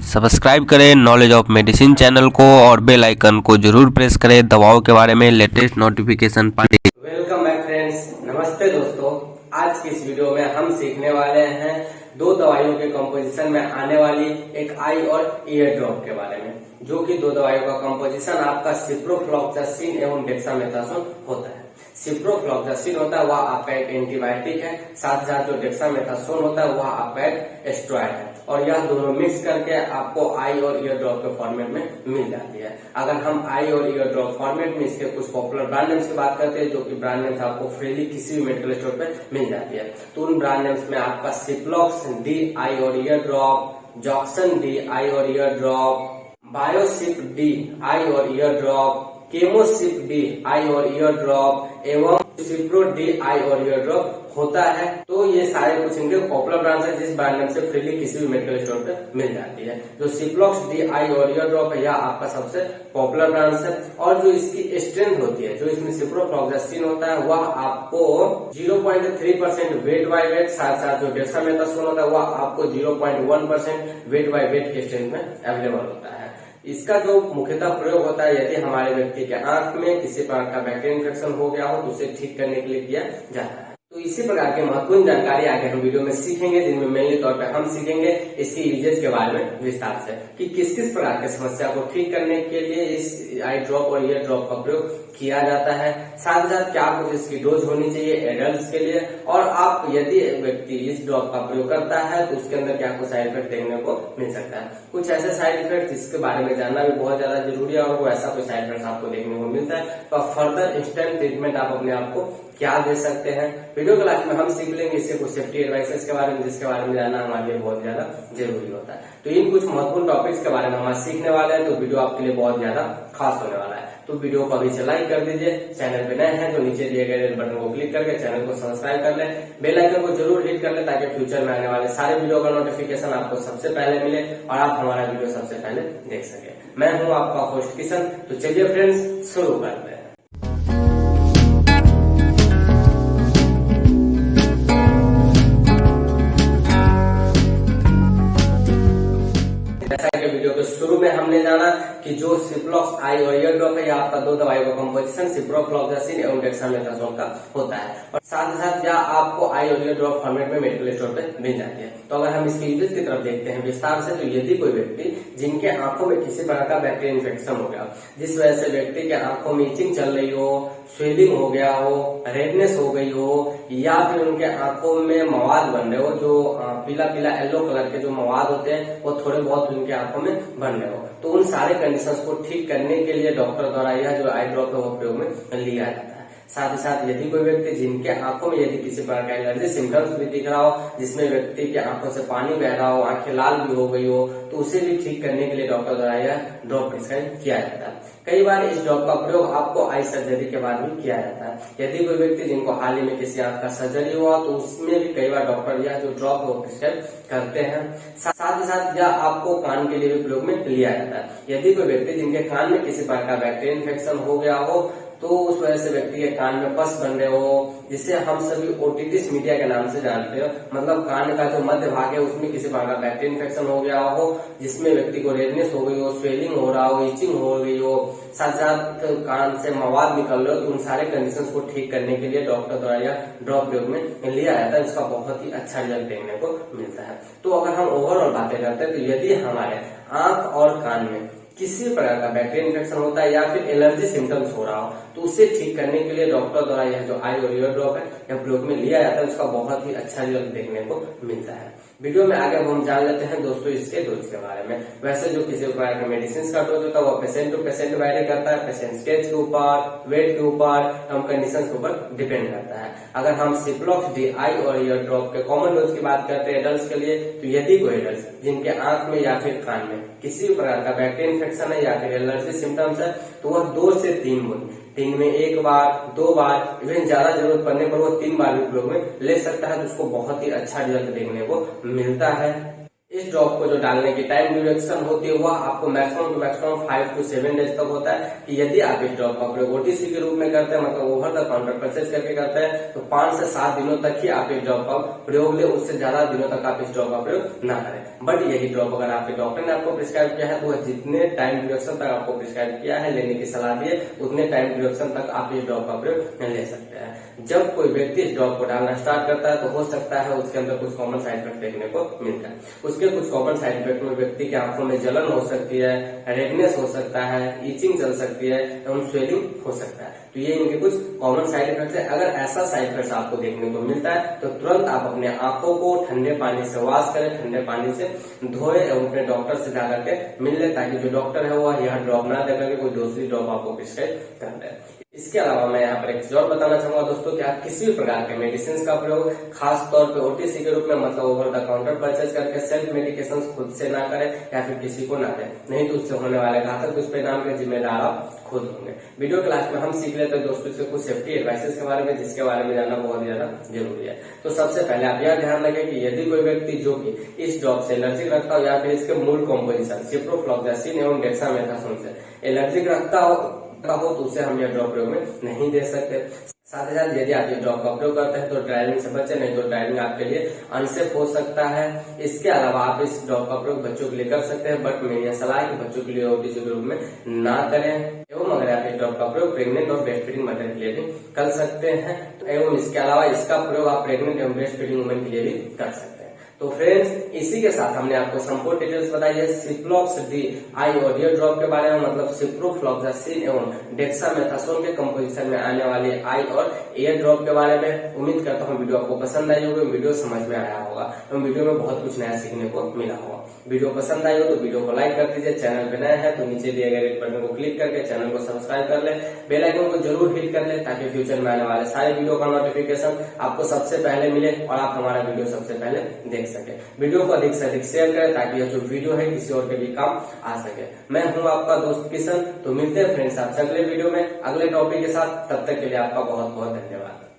Subscribe करें knowledge of medicine channel को और बेल आइकन को जरूर प्रेस करें दवाओं के बारे में लेटेस्ट नोटिफिकेशन पाने। वेलकम बैक फ्रेंड्स, नमस्ते दोस्तों। आज की इस वीडियो में हम सीखने वाले हैं दो दवाइयों के कंपोजिशन में आने वाली एक आई और ईयर ड्रॉप के बारे में, जो कि दो दवाइयों का कंपोजिशन आपका सिप्रोफ्लॉक्सासिन एवं डेक्सामेथासोन होता है। सिप्रोफ्लॉक्सासिन होता है वह आपका एक एंटीबायोटिक है, साथ साथ जो डेक्सामेथासोन होता है वह आपका एक स्टेरॉइड है, और यह दोनों मिक्स करके आपको आई और ईयर ड्रॉप के फॉर्मेट में मिल जाती है। अगर हम आई और ईयर ड्रॉप फॉर्मेट में इसके कुछ पॉपुलर ब्रांड नेम्स की बात करते हैं, जो कि ब्रांड नेम्स आपको फ्रीली किसी भी मेडिकल स्टोर पे मिल जाती है, तो उन ब्रांड नेम्स में आपका सिप्लॉक्स डी आई और year drop, Jackson D I और ईयर ड्रॉप, बायोसिप डी आई और ईयर ड्रॉप, केमोसिप डी आई और ईयर ड्रॉप एवं सिप्रो डी आई और ईयर ड्रॉप होता है। तो ये सारे कुछ इनके पॉपुलर ब्रांड्स हैं जिस ब्रांड नेम से फ्रीली किसी भी मेडिकल स्टोर पे मिल जाती है। जो सिप्लॉक्स डी आई और ईयर ड्रॉप है यह आपका सबसे पॉपुलर ब्रांड है, और जो इसकी स्ट्रेंथ होती है, जो इसमें सिप्रोफ्लॉक्सासिन होता है वह आपको 0.3% वेट बाय वेट, साथ साथ जो डेक्सामेथासोन होता है वह आपको 0.1% वेट बाय वेट के स्ट्रेंथ में अवेलेबल होता है। इसका जो मुख्यतः प्रयोग होता है यदि हमारे व्यक्ति के आंख में किसी प्रकार का बैक्टीरियल इन्फेक्शन हो गया हो तो उसे ठीक करने के लिए किया जाता है। तो इसी प्रकार की महत्वपूर्ण जानकारी आगे हम वीडियो में सीखेंगे, जिनमें मेनली तौर पर हम सीखेंगे इसकी यूजेज के बारे में विस्तार से, कि किस किस प्रकार की समस्या को ठीक करने के लिए इस आई ड्रॉप और ईयर ड्रॉप का प्रयोग किया जाता है, साथ साथ क्या कुछ इसकी डोज होनी चाहिए एडल्ट्स के लिए, और आप यदि व्यक्ति इस ड्रॉप का प्रयोग करता है तो उसके अंदर क्या कुछ साइड इफेक्ट देखने को मिल सकता है। कुछ ऐसे साइड इफेक्ट जिसके बारे में जानना भी बहुत ज्यादा जरूरी है, और वो ऐसा कोई साइड इफेक्ट आपको देखने को मिलता है तो फर्दर इंस्टेंट ट्रीटमेंट आप अपने आप को क्या दे सकते हैं। वीडियो के लास्ट में हम सीख लेंगे इससे कुछ सेफ्टी एडवाइसेस के बारे में, जिसके बारे में जानना हमारे लिए बहुत ज्यादा जरूरी होता है। तो इन कुछ महत्वपूर्ण टॉपिक्स के बारे में हम सीखने वाले हैं, तो वीडियो आपके लिए बहुत ज्यादा खास होने वाला है। तो वीडियो को अभी से लाइक कर दीजिए, चैनल पे नए हैं तो नीचे दिए गए रेड बटन को क्लिक करके चैनल को सब्सक्राइब कर लें, बेल आइकन को जरूर हिट कर लें ताकि फ्यूचर में आने वाले सारे वीडियो का नोटिफिकेशन आपको सबसे पहले मिले और आप हमारा वीडियो सबसे पहले देख सके। मैं हूँ आपका होस्ट किशन। तो चलिए फ्रेंड्स शुरू करते हैं। वीडियो के शुरू में हमने जाना कि जो सिप्लॉक्स आई और ईयर ड्रॉप है यह आपका दो दवाइयों का कंपोजिशन सिप्रोफ्लॉक्सासिन एवं डेक्सामेथासोन का होता है, और साथ ही साथ यह आपको आई और ईयर ड्रॉप फॉर्मेट में मेडिकल स्टोर पे मिल जाती है। तो अगर हम इसके यूजेस की तरफ देखते हैं विस्तार से, तो यदि कोई व्यक्ति जिनके आंखों में किसी प्रकार का बैक्टीरियल इन्फेक्शन हो गया, जिस वजह से व्यक्ति के आंखों में इचिंग चल रही हो, स्वेलिंग हो गया हो, रेडनेस हो गई हो, या फिर उनके आंखों में मवाद बन रहे हो, जो पीला पीला येलो कलर के जो मवाद होते हैं वो थोड़े बहुत उनके आंखों में बन रहे हो, तो उन सारे कंडीशंस को ठीक करने के लिए डॉक्टर द्वारा यह जो आई ड्रॉप है वो प्रयोग में लिया जाता है। साथ ही साथ यदि कोई व्यक्ति जिनके आंखों में यदि किसी प्रकार का एलर्जी सिम्टम्स भी दिख रहा हो, जिसमें व्यक्ति के आंखों से पानी बह रहा हो, आंखें लाल भी हो गई हो, तो उसे भी ठीक करने के लिए डॉक्टर द्वारा यह ड्रॉप प्रिस्क्राइब किया जाता है। कई बार इस ड्रॉप का प्रयोग आपको आई सर्जरी के बाद भी किया जाता है। यदि कोई व्यक्ति जिनको हाल ही में किसी आंख का सर्जरी हुआ तो उसमें भी कई बार डॉक्टर यह जो ड्रॉप है वो प्रिस्क्राइब करते हैं। साथ ही साथ यह आपको कान के लिए भी प्रयोग में लिया जाता है। यदि कोई व्यक्ति जिनके कान में किसी प्रकार का बैक्टीरियल इन्फेक्शन हो गया हो, तो उस वजह से व्यक्ति के कान में पस बन रहे हो, जिसे हम सभी ओटिटिस मीडिया के नाम से जानते हो, मतलब कान का जो मध्य भाग है उसमें किसी प्रकार का बैक्टीरियल इन्फेक्शन हो गया हो, जिसमें व्यक्ति को रेडनेस हो गई हो, स्वेलिंग हो रहा हो, इचिंग हो गई हो, साथ साथ कान से मवाद निकल रहे हो, तो उन सारे कंडीशंस को ठीक करने के लिए डॉक्टर द्वारा यह ड्रॉप प्रयोग में लिया जाता है। इसका बहुत ही अच्छा रिजल्ट देखने को मिलता है। तो अगर हम ओवरऑल बातें करते हैं, तो यदि हमारे आंख और कान में किसी प्रकार का बैक्टीरियल इन्फेक्शन होता है या फिर एलर्जी सिम्टम्स हो रहा हो, तो उसे ठीक करने के लिए डॉक्टर द्वारा यह जो आई और ईयर ड्रॉप है यह प्रयोग में लिया जाता है। उसका बहुत ही अच्छा रिजल्ट देखने को मिलता है। वीडियो में आगे हम जान लेते हैं दोस्तों इसके डोज के बारे में। वैसे जो किसी प्रकार के मेडिसिन का डोज होता है वो पेशेंट टू पेशेंट वेरी करता है, पेशेंट स्टेज के ऊपर, वेट के ऊपर, हम कंडीशन के ऊपर डिपेंड करता है। अगर हम सिप्लॉक्स डी आई और ईयर ड्रॉप के कॉमन डोज की बात करते हैं एडल्ट के लिए, तो यदि कोई एडल्ट जिनके आंख में या फिर कान में किसी भी प्रकार का बैक्टीरियल इन्फेक्शन है या फिर एलर्जी सिम्टम्स है, तो वह 2 से 3 बूंद दिन में 1 बार 2 बार, इवन ज्यादा जरूरत पड़ने पर वो 3 बार भी प्रयोग में ले सकता है। तो उसको बहुत ही अच्छा रिजल्ट देखने को मिलता है। इस ड्रॉप को जो डालने की टाइम ड्यूरेशन होती है वह आपको maximum to maximum 5 to 7 days तक होता है कि यदि आप इस ड्रॉप का प्रयोग ओटीसी के रूप में करते हैं, मतलब ओवर द काउंटर परचेज करके करते हैं, तो 5 से 7 दिनों तक ही आप इस ड्रॉप का प्रयोग ले, उससे ज्यादा दिनों तक आप इस ड्रॉप का प्रयोग ना करें। बट यही ड्रॉप अगर आपके डॉक्टर ने आपको प्रिस्क्राइब किया है तो वह जितने टाइम ड्यूरेशन तक आपको प्रिस्क्राइब किया है, लेने की सलाह दी है, उतने टाइम ड्यूरेशन तक आप इस ड्रॉप का प्रयोग ले सकते हैं। जब कोई व्यक्ति इस ड्रॉप को डालना स्टार्ट करता है तो हो सकता है उसके अंदर कुछ कॉमन साइड इफेक्ट देखने को मिलता है। उसके कुछ कॉमन साइड इफेक्ट में व्यक्ति की आंखों में जलन हो सकती है, रेडनेस हो सकता है, ईचिंग चल सकती है एवं स्वेलिंग हो सकता है। तो ये इनके कुछ कॉमन साइड इफेक्ट है। अगर ऐसा साइड इफेक्ट आपको देखने को मिलता है तो तुरंत आप अपने आंखों को ठंडे पानी से वॉश करें, ठंडे पानी से धोए एवं अपने डॉक्टर से जाकर के मिल ले, ताकि जो डॉक्टर है वो यह ड्रॉप ना देकर के कोई दूसरी ड्रॉप आपको प्रिस्क्राइब कर दे। इसके अलावा मैं यहाँ पर एक चीज और बताना चाहूंगा दोस्तों कि आप किसी भी प्रकार के मेडिसिन का प्रयोग खास तौर पे ओटीसी के रूप में, मतलब ओवर द काउंटर परचेज करके सेल्फ मेडिकेशन खुद से ना करें या फिर किसी को ना दें, नहीं तो उससे होने वाले घातक दुष्परिणाम के जिम्मेदार आप खुद होंगे। वीडियो क्लास में हम सीख लेते हैं दोस्तों से कुछ सेफ्टी एडवाइसेस के बारे में, जिसके बारे में जानना बहुत ज्यादा जरूरी है। तो सबसे पहले आप यह ध्यान रखें कि यदि कोई व्यक्ति जो कि इस ड्रॉप से एलर्जिक रखता हो या फिर इसके मूल कॉम्पोजिशन सिप्रोफ्लॉक्सासिन एवं डेक्सामेथासोन से एलर्जिक रखता हो तो उसे हम यह ड्रॉप प्रयोग में नहीं दे सकते। साथ ही साथ यदि आप ये ड्रॉप का प्रयोग करते हैं तो ड्राइविंग से बचें, नहीं तो ड्राइविंग आपके लिए अनसेफ हो सकता है। इसके अलावा आप इस ड्रॉप का प्रयोग बच्चों के लिए कर सकते हैं, बट मेरी यह सलाह है कि बच्चों के लिए ओटीसी के रूप में ना करें। एवं अगर आप इस ड्रॉप का प्रयोग प्रेग्नेंट और ब्रेस्ट फीडिंग मदर के लिए भी कर सकते हैं, एवं इसके अलावा इसका प्रयोग आप प्रेग्नेंट एवं ब्रेस्ट फीडिंग वुमेन के लिए भी कर सकते हैं। तो फ्रेंड्स, इसी के साथ हमने आपको संपूर्ण डिटेल्स बताई है सिप्लॉक्स डी आई और ईयर ड्रॉप के बारे में, मतलब सिप्रोफ्लॉक्सासिन एवं डेक्सामेथासोन के कंपोजिशन में आने वाले आई और ईयर ड्रॉप के बारे में। उम्मीद करता हूँ वीडियो आपको पसंद आई होगी, वीडियो समझ में आया होगा एवं वीडियो में बहुत कुछ नया सीखने को मिला होगा। वीडियो पसंद आई हो तो वीडियो को लाइक कर दीजिए, चैनल पे नए हैं तो नीचे दिए गए रेड बटन को क्लिक करके चैनल को सब्सक्राइब कर ले, बेल आइकन को जरूर हिट कर ले, ताकि फ्यूचर में आने वाले सारे वीडियो का नोटिफिकेशन आपको सबसे पहले मिले और आप हमारा वीडियो सबसे पहले देख सके। वीडियो को अधिक से अधिक शेयर करें ताकि यह जो वीडियो है किसी और के भी काम आ सके। मैं हूं आपका दोस्त किशन, तो मिलते हैं फ्रेंड्स आपसे अगले वीडियो में अगले टॉपिक के साथ। तब तक के लिए आपका बहुत बहुत धन्यवाद।